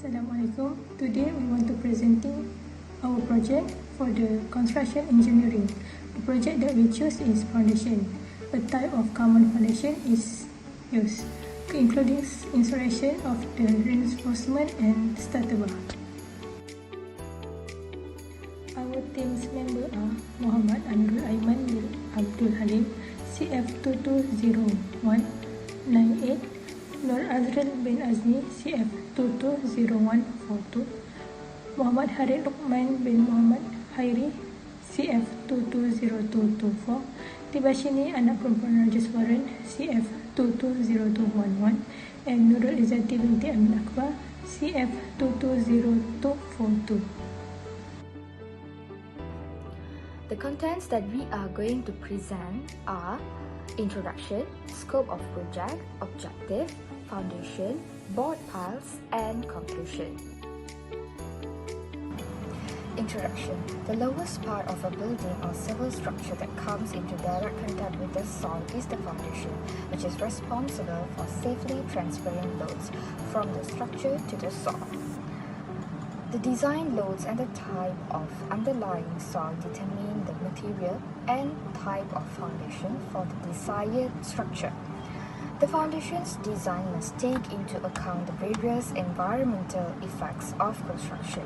Assalamualaikum. Today we want to presenting our project for the construction engineering. The project that we choose is foundation. A type of common foundation is used, including installation of the reinforcement and starter bar. Our team's members are Muhammad Amirul Aiman bin Abdul Halim, CF220198, Nur Azril bin Azni, CF220142, Muhammad Harid Luqman bin Muhammad Hairi, CF220224, Tibashini anak perempuan Rajaswaran, CF220211, and Nurul Izzati binti Amin Akbar, CF220242. The contents that we are going to present are introduction, scope of project, objective, foundation, board piles, and conclusion. Introduction. The lowest part of a building or civil structure that comes into direct contact with the soil is the foundation, which is responsible for safely transferring loads from the structure to the soil. The design loads and the type of underlying soil determine the material and type of foundation for the desired structure. The foundation's design must take into account the various environmental effects of construction.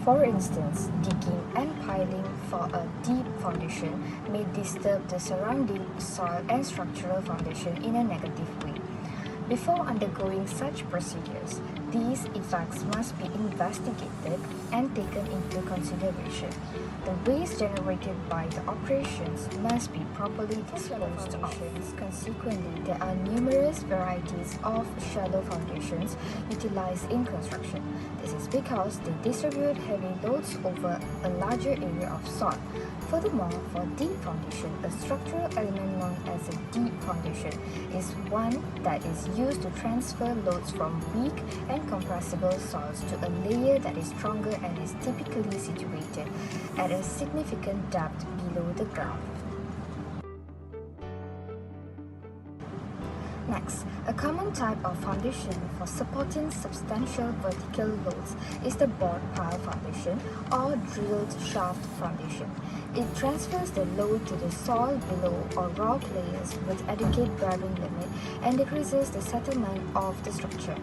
For instance, digging and piling for a deep foundation may disturb the surrounding soil and structural foundation in a negative way. Before undergoing such procedures, these effects must be investigated and taken into consideration. The waste generated by the operations must be properly disposed of. Consequently, there are numerous varieties of shallow foundations utilized in construction. This is because they distribute heavy loads over a larger area of soil. Furthermore, for deep foundation, a structural element known as a deep foundation is one that is used to transfer loads from weak and compressible soils to a layer that is stronger and is typically situated at a significant depth below the ground. Next, a common type of foundation for supporting substantial vertical loads is the board pile foundation or drilled shaft foundation. It transfers the load to the soil below or rock layers with adequate bearing limit and decreases the settlement of the structure.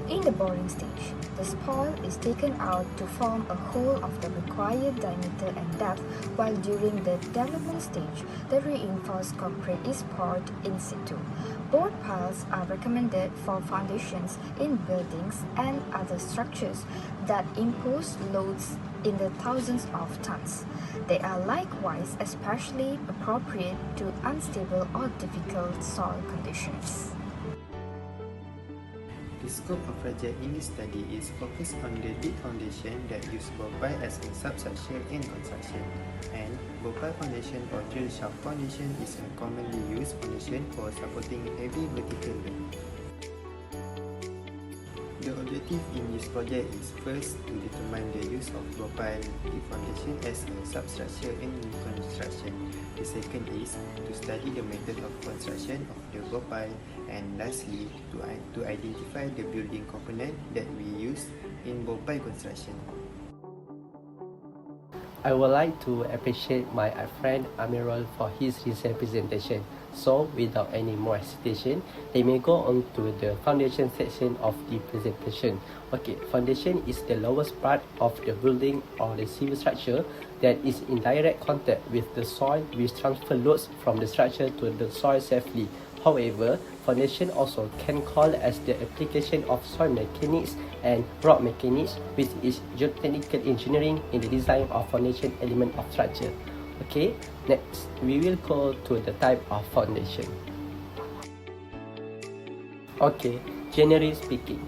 In the boring stage, the spoil is taken out to form a hole of the required diameter and depth, while during the development stage, the reinforced concrete is poured in situ. Board piles are recommended for foundations in buildings and other structures that impose loads in the thousands of tons. They are likewise especially appropriate to unstable or difficult soil conditions. The scope of project in this study is focused on the deep foundation that use bore pile as a substructure in construction, and bore pile foundation or drill shaft foundation is a commonly used foundation for supporting heavy vertical load. The objective in this project is first to determine the use of bore pile deep foundation as a substructure in construction. The second is to study the method of construction of the bore pile, and lastly to identify the building component that we use in bore pile construction. I would like to appreciate my friend Amirul for his recent presentation. So, without any more hesitation, they may go on to the foundation section of the presentation. Okay, foundation is the lowest part of the building or the civil structure that is in direct contact with the soil, which transfer loads from the structure to the soil safely. However, foundation also can call as the application of soil mechanics and rock mechanics, which is geotechnical engineering in the design of foundation element of structure. Okay, next we will go to the type of foundation. Okay, generally speaking,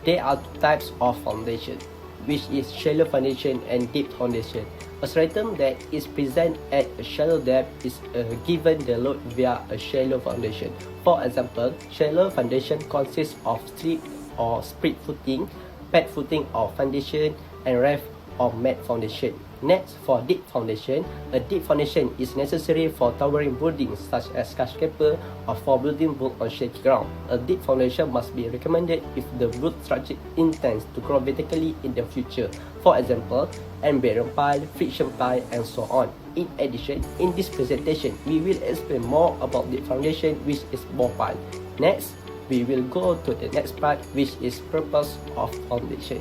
there are two types of foundation, which is shallow foundation and deep foundation. A stratum that is present at a shallow depth is given the load via a shallow foundation. For example, shallow foundation consists of strip or split footing, pad footing or foundation, and raft or mat foundation. Next, for deep foundation, a deep foundation is necessary for towering buildings such as skyscraper or for building built on shaky ground. A deep foundation must be recommended if the root structure intends to grow vertically in the future. For example, end-bearing pile, friction pile, and so on. In addition, in this presentation, we will explain more about the foundation, which is bore pile. Next, we will go to the next part, which is purpose of foundation.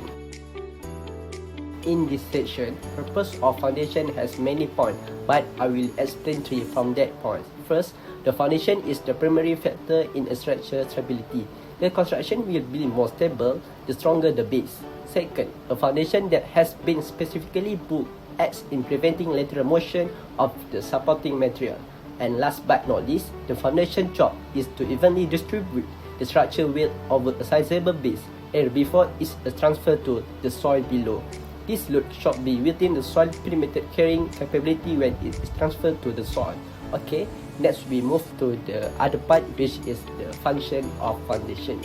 In this section, purpose of foundation has many points, but I will explain 3 from that point. First, the foundation is the primary factor in a structure stability. The construction will be more stable the stronger the base. Second, a foundation that has been specifically built aids in preventing lateral motion of the supporting material. And last but not least, the foundation job is to evenly distribute the structure weight over a sizable base and before it's transferred to the soil below. This load should be within the soil perimeter carrying capability when it is transferred to the soil. Okay, next we move to the other part, which is the function of foundation.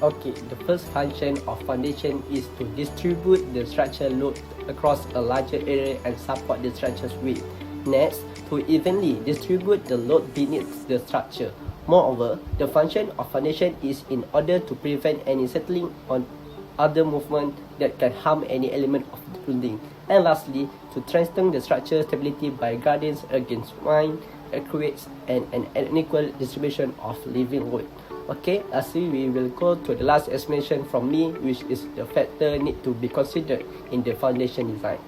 Okay, the first function of foundation is to distribute the structural load across a larger area and support the structure's weight. Next, to evenly distribute the load beneath the structure. Moreover, the function of foundation is in order to prevent any settling on other movement that can harm any element of the building. And lastly, to strengthen the structure stability by guarding against wind, earthquakes, and an unequal distribution of living load. Okay, lastly, we will go to the last explanation from me, which is the factor need to be considered in the foundation design.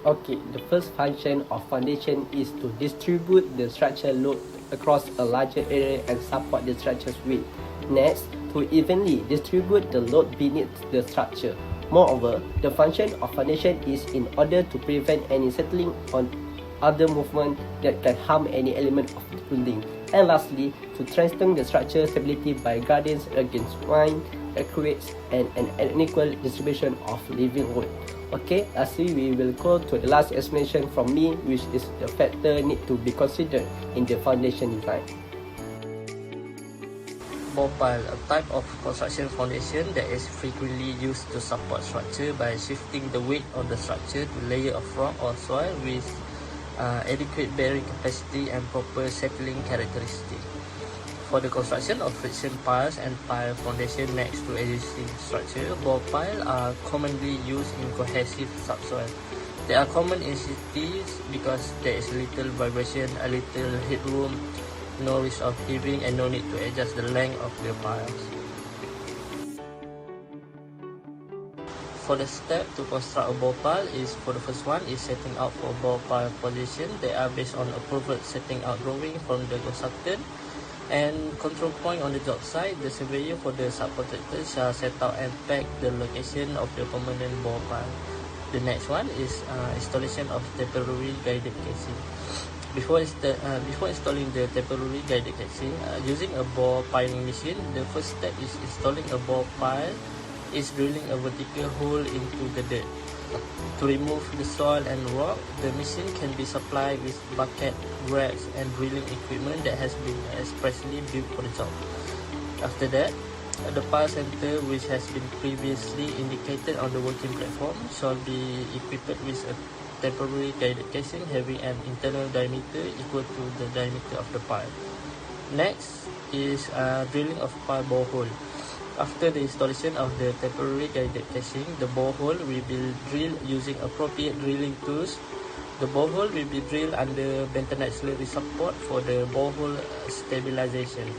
Okay, the first function of foundation is to distribute the structural load across a larger area and support the structure's weight. Next, to evenly distribute the load beneath the structure. Moreover, the function of foundation is in order to prevent any settling on other movement that can harm any element of the building. And lastly, to strengthen the structure stability by guarding against wind, earthquakes, and an unequal distribution of living load. Okay, lastly, we will go to the last explanation from me, which is the factor need to be considered in the foundation design. Bore pile, a type of construction foundation that is frequently used to support structure by shifting the weight of the structure to layer of rock or soil with adequate bearing capacity and proper settling characteristics. For the construction of friction piles and pile foundation next to existing structure, bore pile are commonly used in cohesive subsoil. They are common in cities because there is little vibration, a little headroom, no risk of heaving, and no need to adjust the length of the piles. For the step to construct a bore pile is, for the first one is setting out for bore pile position. They are based on approved setting out drawing from the consultant and control point on the job site. The surveyor for the subcontractor shall set out and peg the location of the permanent bore pile. The next one is installation of temporary guided casing. Before installing the temporary guided casing, using a bore piling machine, the first step is installing a bore pile, is drilling a vertical hole into the dirt. To remove the soil and rock, the machine can be supplied with bucket, racks, and drilling equipment that has been expressly built for the job. After that, the pile center, which has been previously indicated on the working platform, shall be equipped with a temporary guided casing having an internal diameter equal to the diameter of the pile. Next is drilling of pile borehole. After the installation of the temporary guided casing, the borehole will be drilled using appropriate drilling tools. The borehole will be drilled under bentonite slurry support for the borehole stabilization.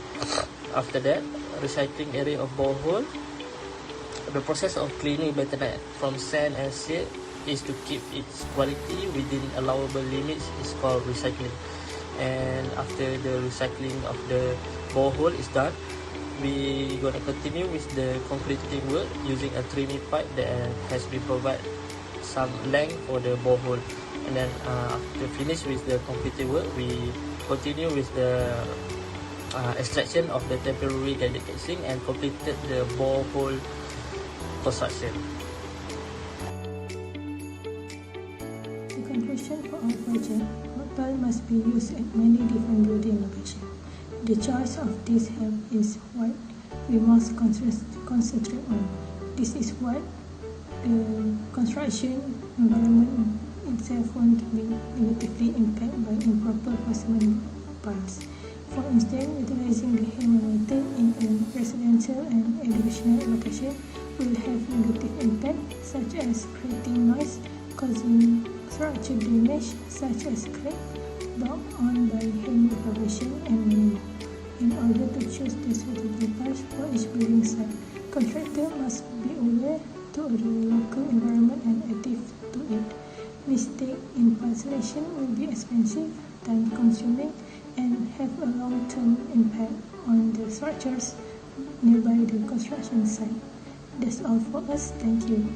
After that, recycling area of borehole. The process of cleaning bentonite from sand and silt is to keep its quality within allowable limits is called recycling. And after the recycling of the borehole is done, we gonna continue with the concreting work using a trimming pipe that has been provided some length for the borehole. And then after finish with the concreting work, we continue with the extraction of the temporary guided casing and completed the borehole construction. The conclusion for our project, bore pile must be used at many different building locations. The choice of this help is what we must concentrate on. This is what the construction environment itself won't be negatively impacted by improper placement piles. For instance, utilizing the hammer method in a residential and educational location will have negative impact, such as creating noise, causing structural damage such as crack, brought on by hammer vibration, and more. In order to choose the suitable piles for each building site, contractor must be aware to the local environment and adhere to it. Mistake in pile selection will be expensive, time-consuming, and have a long-term impact on the structures nearby the construction site. That's all for us. Thank you.